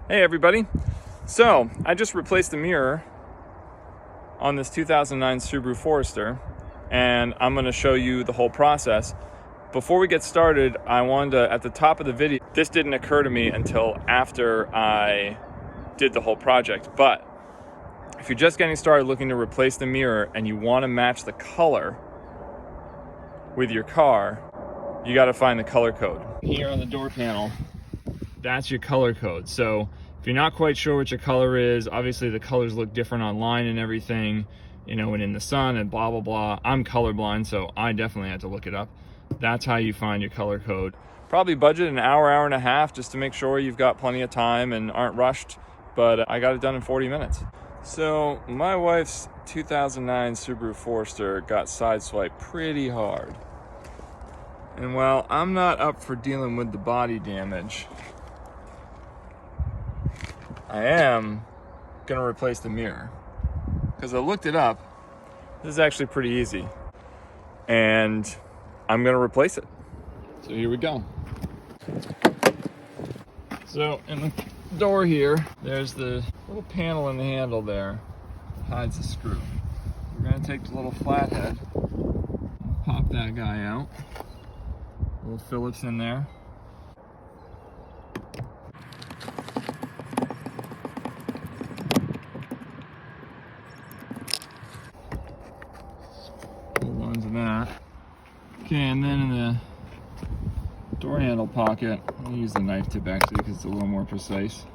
Hey everybody. So I just replaced the mirror on this 2009 Subaru Forester, and I'm going to show you the whole process. Before we get started, I wanted to, at the top of the video, this didn't occur to me until after I did the whole project, but if you're just getting started looking to replace the mirror and you want to match the color with your car, you got to find the color code. Here on the door panel, that's your color code. So if you're not quite sure what your color is, obviously the colors look different online and everything, you know, and in the sun and blah, blah, blah. I'm colorblind, so I definitely had to look it up. That's how you find your color code. Probably budget an hour and a half just to make sure you've got plenty of time and aren't rushed, but I got it done in 40 minutes. So my wife's 2009 Subaru Forester got sideswiped pretty hard. And while I'm not up for dealing with the body damage, I am gonna replace the mirror. Because I looked it up, this is actually pretty easy. And I'm gonna replace it. So here we go. So in the door here, there's the little panel in the handle there that hides the screw. We're gonna take the little flathead, pop that guy out. Little Phillips in there. Hold on to that. Okay, and then in the door handle pocket, I'll use the knife tip actually because it's a little more precise.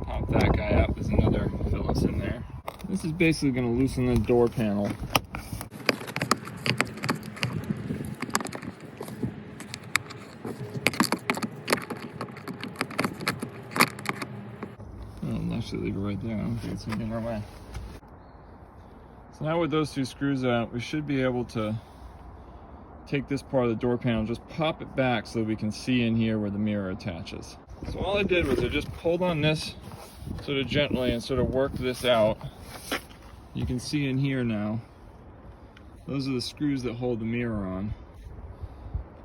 Pop that guy out. There's another Phillips in there. This is basically going to loosen the door panel. I'll actually leave it right there. I don't think it's going to get in our way. So now with those two screws out, we should be able to take this part of the door panel, just pop it back so that we can see in here where the mirror attaches. So all I did was I just pulled on this sort of gently and sort of worked this out. You can see in here now, those are the screws that hold the mirror on.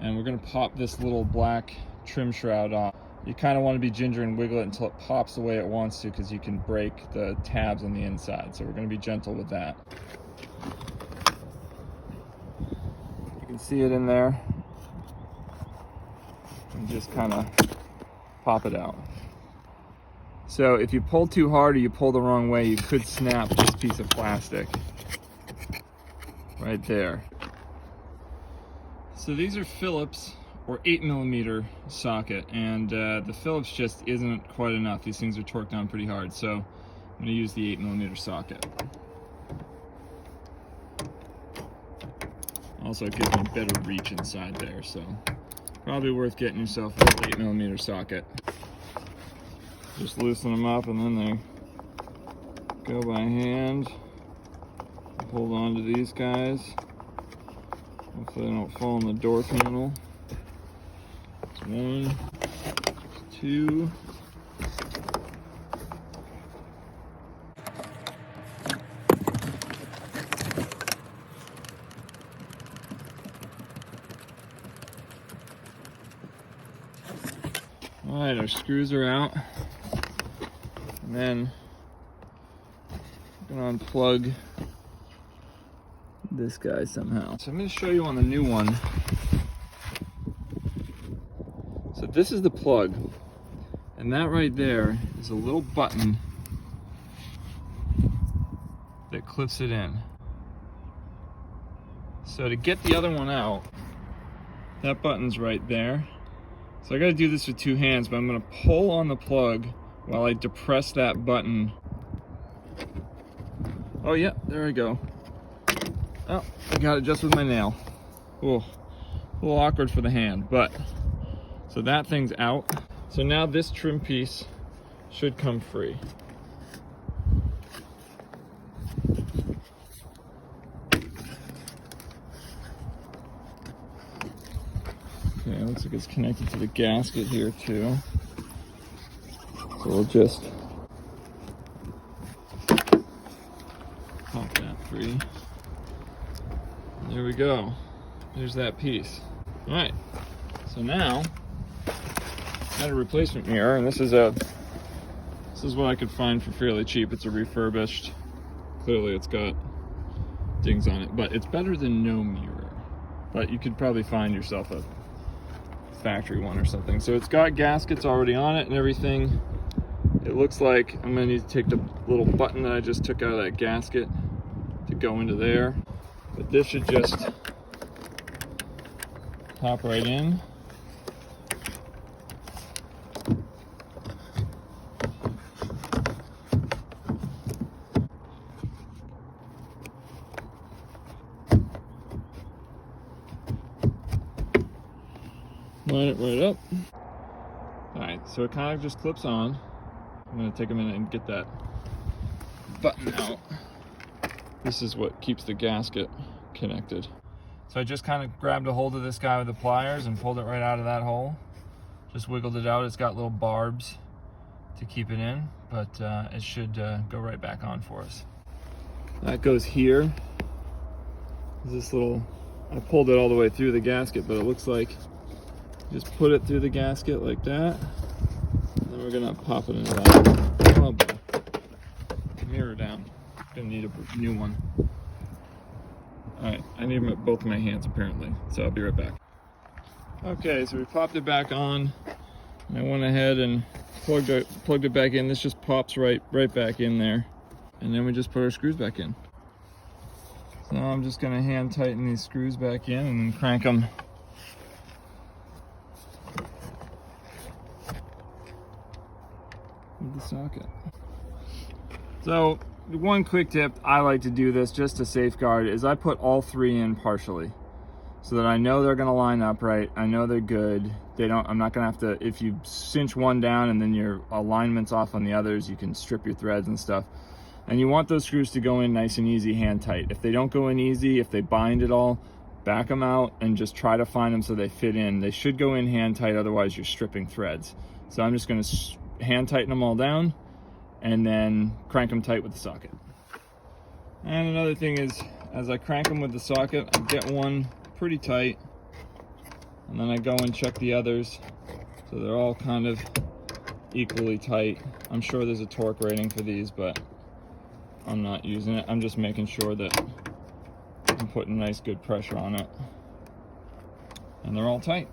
And we're gonna pop this little black trim shroud off. You kind of want to be ginger and wiggle it until it pops the way it wants to, because you can break the tabs on the inside. So we're going to be gentle with that. You can see it in there. And just kind of pop it out. So if you pull too hard or you pull the wrong way, you could snap this piece of plastic right there. So these are Phillips or 8mm socket, and the Phillips just isn't quite enough. These things are torqued down pretty hard, so I'm going to use the 8mm socket. Also, it gives me better reach inside there, so probably worth getting yourself a 8mm socket. Just loosen them up, and then they go by hand. Hold on to these guys. Hopefully they don't fall in the door panel. 1, 2. All right, our screws are out. And then I'm gonna unplug this guy somehow. So I'm gonna show you on the new one. So this is the plug, and that right there is a little button that clips it in. So to get the other one out, that button's right there. So I gotta do this with two hands, but I'm gonna pull on the plug while I depress that button. Oh yeah, there we go. Oh, I got it just with my nail. Oh, a little awkward for the hand, but so that thing's out. So now this trim piece should come free. Okay, looks like it's connected to the gasket here too. So we'll just pop that free. There we go. There's that piece. All right, so now had a replacement mirror, and this is what I could find for fairly cheap. It's a refurbished. Clearly it's got dings on it, but it's better than no mirror. But you could probably find yourself a factory one or something. So it's got gaskets already on it and everything. It looks like I'm gonna need to take the little button that I just took out of that gasket to go into there. But this should just pop right in. Line it right up. Alright, so it kind of just clips on. I'm going to take a minute and get that button out. This is what keeps the gasket connected. So I just kind of grabbed a hold of this guy with the pliers and pulled it right out of that hole. Just wiggled it out. It's got little barbs to keep it in, but it should go right back on for us. That goes here. This little, I pulled it all the way through the gasket, but it looks like just put it through the gasket like that. And then we're gonna pop it into that. Oh boy. Mirror down. Gonna need a new one. Alright, I need both of my hands apparently, so I'll be right back. Okay, so we popped it back on. And I went ahead and plugged it back in. This just pops right back in there. And then we just put our screws back in. So now I'm just gonna hand tighten these screws back in and then crank them with the socket. So one quick tip I like to do this just to safeguard is I put all three in partially so that I know they're going to line up right. I know they're good. I'm not going to have to, if you cinch one down and then your alignment's off on the others, you can strip your threads and stuff. And you want those screws to go in nice and easy, hand tight. If they don't go in easy, if they bind at all, back them out and just try to find them so they fit in. They should go in hand tight, otherwise you're stripping threads. So I'm just going to hand tighten them all down and then crank them tight with the socket. And another thing is, as I crank them with the socket, I get one pretty tight, and then I go and check the others so they're all kind of equally tight. I'm sure there's a torque rating for these, but I'm not using it. I'm just making sure that I'm putting nice good pressure on it, and they're all tight.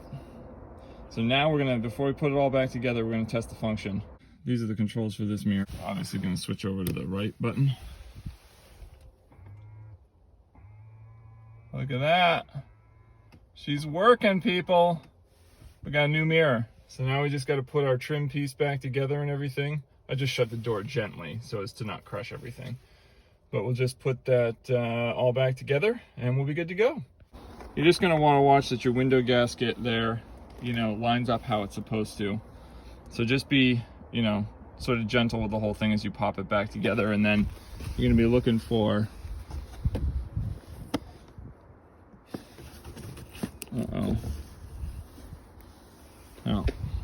So now we're gonna, before we put it all back together, we're gonna test the function. These are the controls for this mirror. Obviously gonna switch over to the right button. Look at that. She's working, people. We got a new mirror. So now we just gotta put our trim piece back together and everything. I just shut the door gently so as to not crush everything. But we'll just put that all back together and we'll be good to go. You're just gonna wanna watch that your window gasket there, you know, lines up how it's supposed to. So just be, you know, sort of gentle with the whole thing as you pop it back together, and then you're gonna be looking for, oh,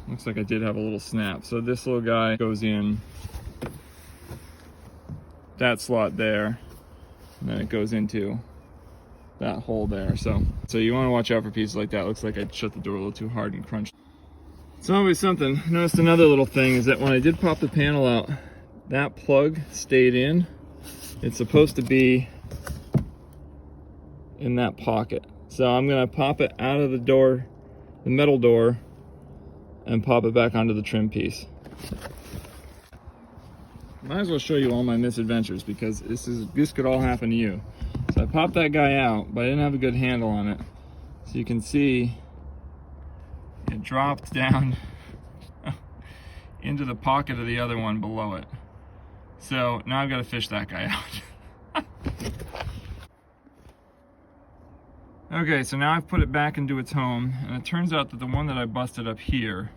looks like I did have a little snap. So this little guy goes in that slot there, and then it goes into that hole there. So you want to watch out for pieces like that. Looks like I shut the door a little too hard and crunched. It's always something. I noticed another little thing is that when I did pop the panel out, that plug stayed in. It's supposed to be in that pocket. So I'm gonna pop it out of the door, the metal door, and pop it back onto the trim piece. Might as well show you all my misadventures because this could all happen to you. So I popped that guy out, but I didn't have a good handle on it. So you can see it dropped down into the pocket of the other one below it. So now I've got to fish that guy out. Okay, so now I've put it back into its home, and it turns out that the one that I busted up here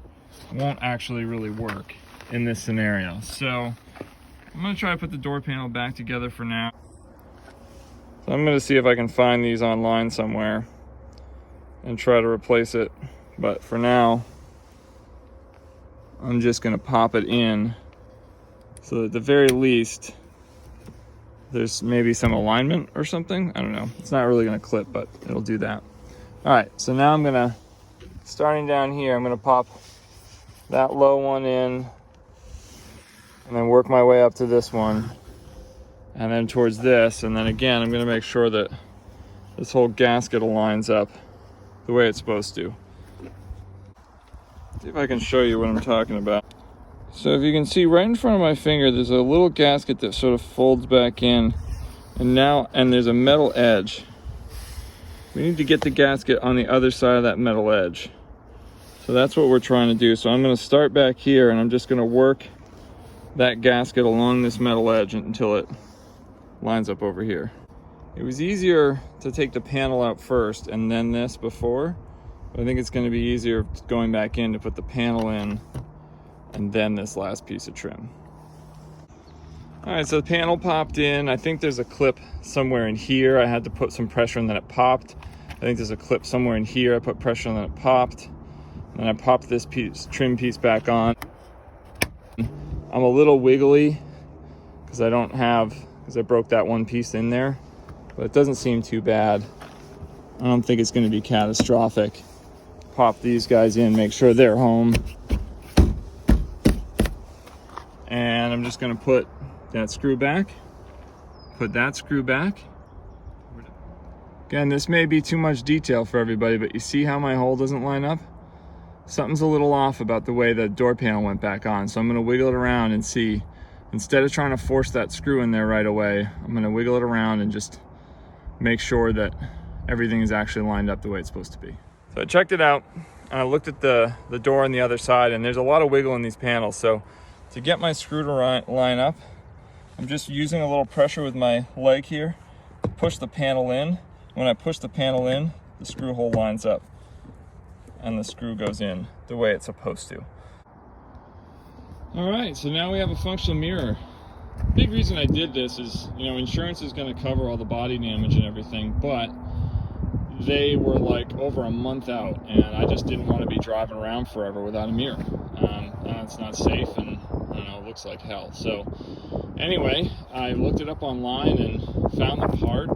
won't actually really work in this scenario. So I'm going to try to put the door panel back together for now. So I'm going to see if I can find these online somewhere and try to replace it. But for now, I'm just going to pop it in so that at the very least there's maybe some alignment or something. I don't know. It's not really going to clip, but it'll do that. All right, so now I'm going to, starting down here, I'm going to pop that low one in, and then work my way up to this one, and then towards this, and then again I'm going to make sure that this whole gasket lines up the way it's supposed to. See if I can show you what I'm talking about. So if you can see right in front of my finger, there's a little gasket that sort of folds back in, and there's a metal edge. We need to get the gasket on the other side of that metal edge. So that's what we're trying to do. So I'm going to start back here, and I'm just going to work that gasket along this metal edge until it lines up over here. It was easier to take the panel out first and then this before, but I think it's going to be easier going back in to put the panel in and then this last piece of trim. All right, so the panel popped in. I think there's a clip somewhere in here. I had to put some pressure and then it popped. I think there's a clip somewhere in here. I put pressure and then it popped. And I popped this trim piece back on. I'm a little wiggly because I broke that one piece in there, but it doesn't seem too bad. I don't think it's going to be catastrophic. Pop these guys in, make sure they're home. And I'm just going to put that screw back, put that screw back. Again, this may be too much detail for everybody, but you see how my hole doesn't line up? Something's a little off about the way the door panel went back on, so I'm going to wiggle it around and see. Instead of trying to force that screw in there right away, I'm going to wiggle it around and just make sure that everything is actually lined up the way it's supposed to be. So I checked it out, and I looked at the door on the other side, and there's a lot of wiggle in these panels. So to get my screw to line up, I'm just using a little pressure with my leg here to push the panel in. When I push the panel in, the screw hole lines up, and the screw goes in the way it's supposed to. All right, so now we have a functional mirror. Big reason I did this is, insurance is going to cover all the body damage and everything, but they were like over a month out, and I just didn't want to be driving around forever without a mirror. It's not safe, and it looks like hell. So anyway, I looked it up online and found the part.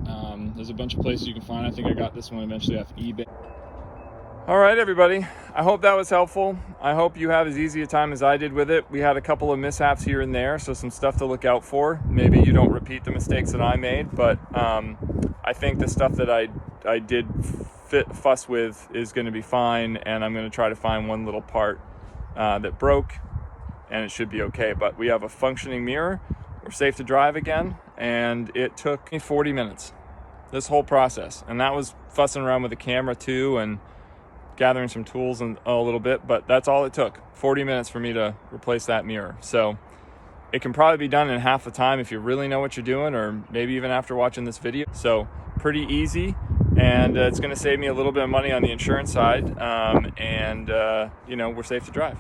There's a bunch of places you can find. I think I got this one eventually off eBay. All right, everybody, I hope that was helpful. I hope you have as easy a time as I did with it. We had a couple of mishaps here and there, so some stuff to look out for. Maybe you don't repeat the mistakes that I made, but I think the stuff that I did fuss with is going to be fine, and I'm going to try to find one little part that broke, and it should be okay. But we have a functioning mirror. We're safe to drive again, and it took me 40 minutes, this whole process. And that was fussing around with the camera too, and gathering some tools and a little bit, but that's all it took. 40 minutes for me to replace that mirror. So it can probably be done in half the time if you really know what you're doing, or maybe even after watching this video. So pretty easy, and it's going to save me a little bit of money on the insurance side, and we're safe to drive.